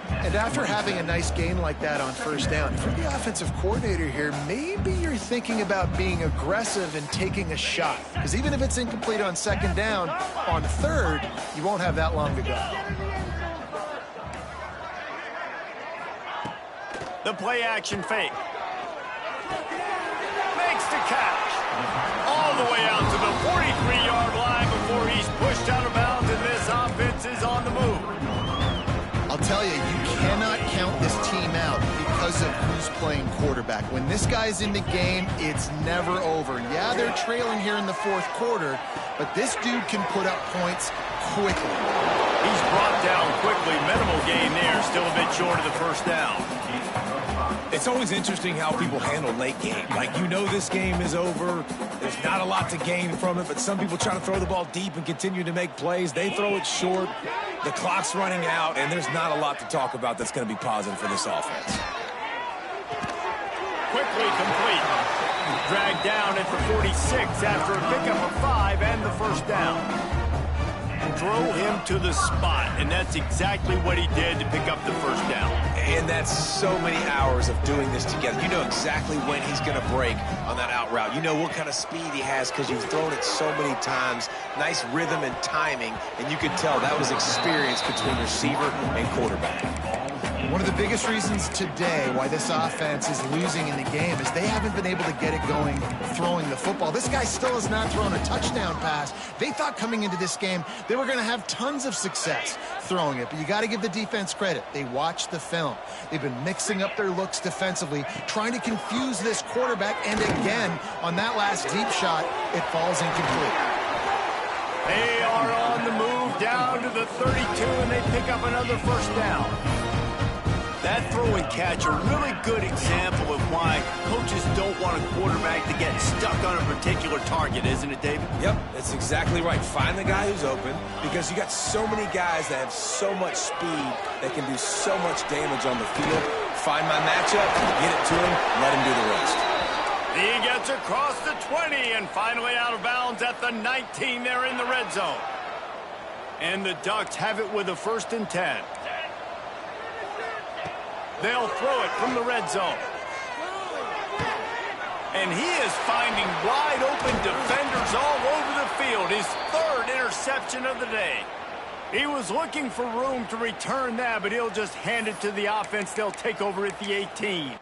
And after having a nice gain like that on first down, if you're the offensive coordinator here, maybe you're thinking about being aggressive and taking a shot. Because even if it's incomplete on 2nd down, on 3rd, you won't have that long to go. The play action fake. Makes the catch. All the way out to the 43-yard line before he's pushed out of bounds, and this offense is on the move. I'll tell you, you cannot count this team out because of who's playing quarterback. When this guy's in the game, it's never over. Yeah, they're trailing here in the 4th quarter, but this dude can put up points quickly. He's brought down quickly. Minimal gain there, still a bit short of the first down. It's always interesting how people handle late game. Like, you know this game is over. There's not a lot to gain from it, but some people try to throw the ball deep and continue to make plays. They throw it short. The clock's running out, and there's not a lot to talk about that's going to be positive for this offense. Quickly complete. Dragged down at the 46 after a pickup of 5 and the first down. Throw him to the spot, and that's exactly what he did to pick up the first down. And that's so many hours of doing this together. You know exactly when he's going to break on that out route. You know what kind of speed he has because you've thrown it so many times. Nice rhythm and timing, and you could tell that was experience between receiver and quarterback. One of the biggest reasons today why this offense is losing in the game is they haven't been able to get it going throwing the football. This guy still has not thrown a touchdown pass. They thought coming into this game they were going to have tons of success throwing it, but you got to give the defense credit. They watched the film. They've been mixing up their looks defensively, trying to confuse this quarterback, and again, on that last deep shot, it falls incomplete. They are on the move down to the 32, and they pick up another first down. That throw and catch, a really good example of why coaches don't want a quarterback to get stuck on a particular target, isn't it, David? Yep, that's exactly right. Find the guy who's open because you got so many guys that have so much speed that can do so much damage on the field. Find my matchup, get it to him, let him do the rest. He gets across the 20 and finally out of bounds at the 19 there in the red zone. And the Ducks have it with a 1st and 10. They'll throw it from the red zone. And he is finding wide open defenders all over the field. His 3rd interception of the day. He was looking for room to return that, but he'll just hand it to the offense. They'll take over at the 18.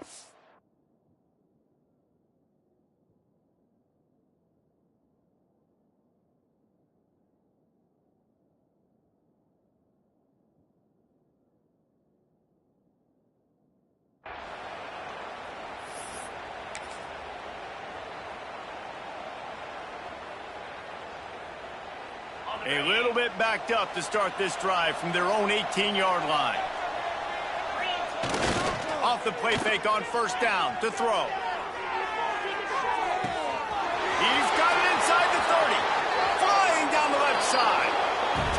A little bit backed up to start this drive from their own 18-yard line. Off the play fake on 1st down to throw. He's got it inside the 30. Flying down the left side.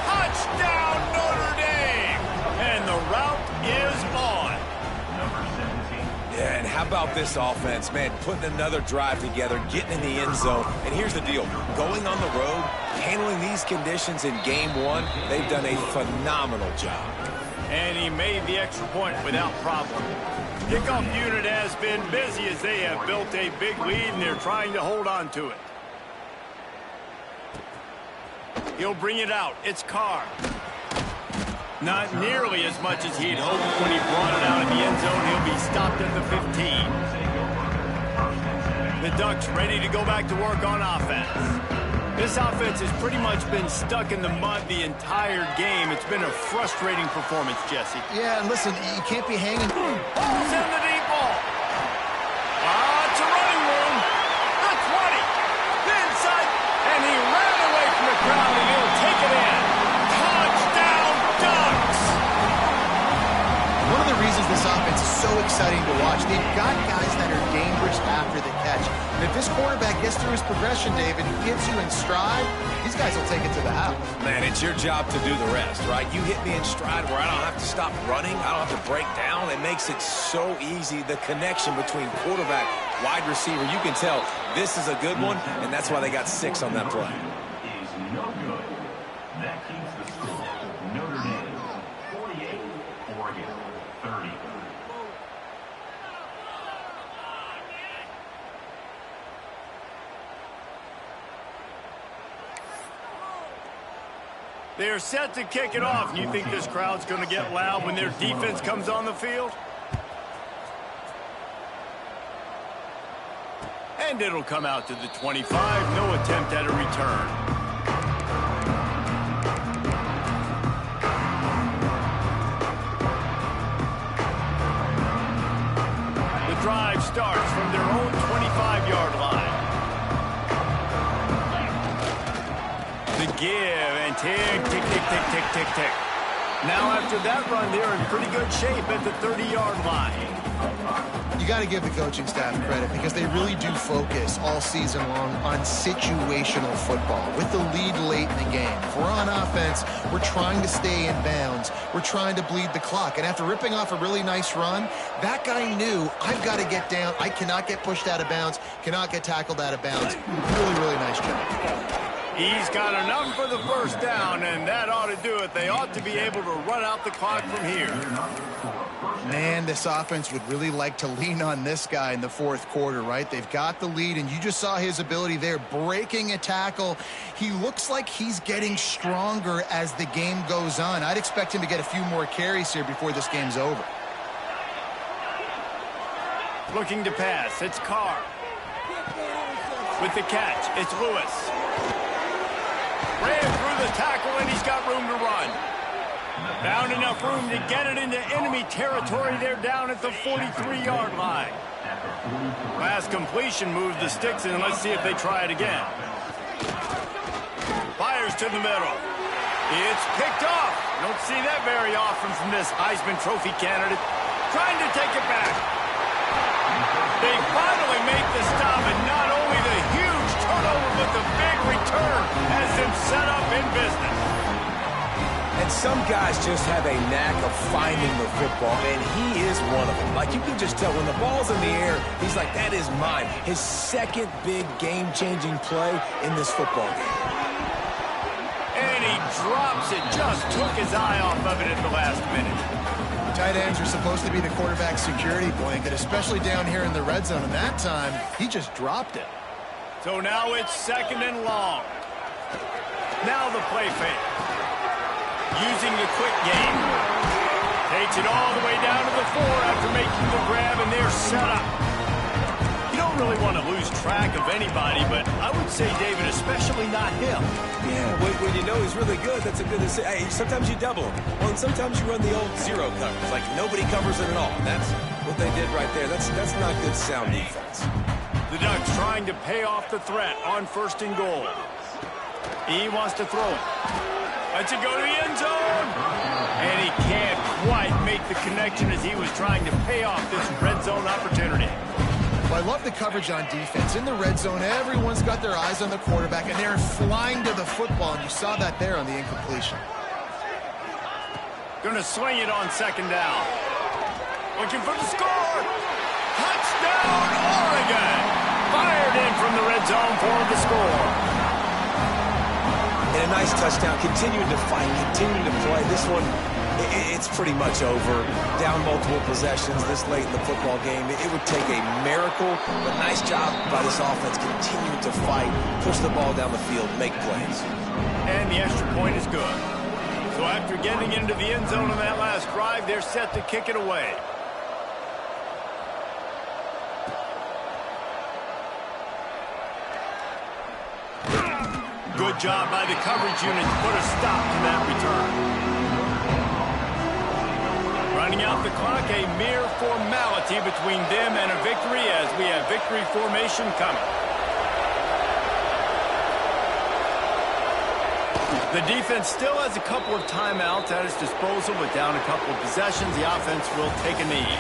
Touchdown, Notre Dame. And the route is on. Yeah, and how about this offense, man, putting another drive together, getting in the end zone. And here's the deal, going on the road, handling these conditions in game 1, they've done a phenomenal job. And he made the extra point without problem. Kickoff unit has been busy as they have built a big lead, and they're trying to hold on to it. He'll bring it out. It's Carr. Not nearly as much as he'd hoped when he brought it out of the end zone. He'll be stopped at the 15. The Ducks ready to go back to work on offense. This offense has pretty much been stuck in the mud the entire game. It's been a frustrating performance, Jesse. Yeah, and listen, you can't be hanging. Ball's in the deep ball. It's a running room. The 20. The inside. And he ran away from the crowd, and he'll take it in. Touchdown, Ducks. One of the reasons this offense is so exciting to watch, they've got guys that are dangerous after the catch. And if this quarterback gets through his progression, David, he gets you in stride, these guys will take it to the house. Man, it's your job to do the rest, right? You hit me in stride where I don't have to stop running. I don't have to break down. It makes it so easy. The connection between quarterback, wide receiver, you can tell this is a good one, and that's why they got 6 on that play. Is no good. That keeps the score. Notre Dame 48, Oregon 30. They are set to kick it off. You think this crowd's going to get loud when their defense comes on the field? And it'll come out to the 25. No attempt at a return. The drive starts from their own 25-yard line. The give and tick, tick, tick, tick, tick, tick, tick. Now after that run, they're in pretty good shape at the 30-yard line. You got to give the coaching staff credit because they really do focus all season long on situational football with the lead late in the game. If we're on offense, we're trying to stay in bounds. We're trying to bleed the clock. And after ripping off a really nice run, that guy knew, I've got to get down. I cannot get pushed out of bounds, cannot get tackled out of bounds. Really, really nice job. He's got enough for the first down, and that ought to do it. They ought to be able to run out the clock from here. Man, this offense would really like to lean on this guy in the fourth quarter, right? They've got the lead, and you just saw his ability there, breaking a tackle. He looks like he's getting stronger as the game goes on. I'd expect him to get a few more carries here before this game's over. Looking to pass, it's Carr. With the catch, it's Lewis. Ran through the tackle, and he's got room to run. Found enough room to get it into enemy territory. They're down at the 43-yard line. Last completion moved the sticks, and let's see if they try it again. Fires to the middle. It's picked off. Don't see that very often from this Heisman Trophy candidate. Trying to take it back. They finally make the stop, and not only the huge turnover, but the big return has them set up in business. And some guys just have a knack of finding the football, and he is one of them. Like, you can just tell when the ball's in the air, he's like, that is mine. His second big game-changing play in this football game. And he drops it, just took his eye off of it at the last minute. Tight ends are supposed to be the quarterback's security blanket, especially down here in the red zone, and that time, he just dropped it. So now it's second and long. Now the play fake. Using the quick game. Takes it all the way down to the 4 after making the grab, and they're set up. You don't really want to lose track of anybody, but I would say, David, especially not him. Yeah, when you know he's really good, that's a good decision. Hey, sometimes you double him. Well, and sometimes you run the old zero coverage, like nobody covers it at all. That's what they did right there. That's not good sound defense. The Ducks trying to pay off the threat on first and goal. He wants to throw it. Lets it go to the end zone. And he can't quite make the connection as he was trying to pay off this red zone opportunity. Well, I love the coverage on defense. In the red zone, everyone's got their eyes on the quarterback, and they're flying to the football, and you saw that there on the incompletion. Going to swing it on second down. Looking for the score. Touchdown, Oregon. Fired in from the red zone for the score. And a nice touchdown, continuing to fight, continuing to play. This one, it's pretty much over. Down multiple possessions this late in the football game. It would take a miracle, but nice job by this offense continuing to fight, push the ball down the field, make plays. And the extra point is good. So after getting into the end zone on that last drive, they're set to kick it away. Good job by the coverage unit to put a stop to that return. Running out the clock, a mere formality between them and a victory as we have victory formation coming. The defense still has a couple of timeouts at its disposal, but down a couple of possessions, the offense will take a knee.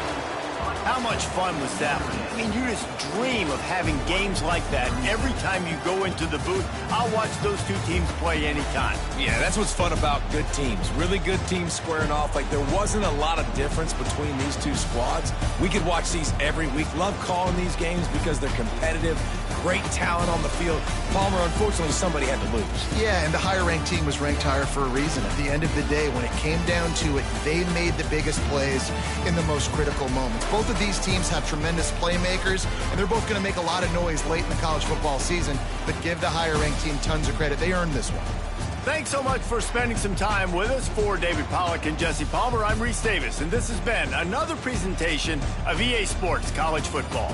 How much fun was that? I mean, you just dream of having games like that every time you go into the booth. I'll watch those two teams play anytime. Yeah, that's what's fun about good teams. Really good teams squaring off. Like, there wasn't a lot of difference between these two squads. We could watch these every week. Love calling these games because they're competitive. Great talent on the field. Palmer, unfortunately, somebody had to lose. Yeah, and the higher-ranked team was ranked higher for a reason. At the end of the day, when it came down to it, they made the biggest plays in the most critical moments. Both of these teams have tremendous playmakers, and they're both going to make a lot of noise late in the college football season, but give the higher-ranked team tons of credit. They earned this one. Thanks so much for spending some time with us. For David Pollack and Jesse Palmer, I'm Reese Davis, and this has been another presentation of EA Sports College Football.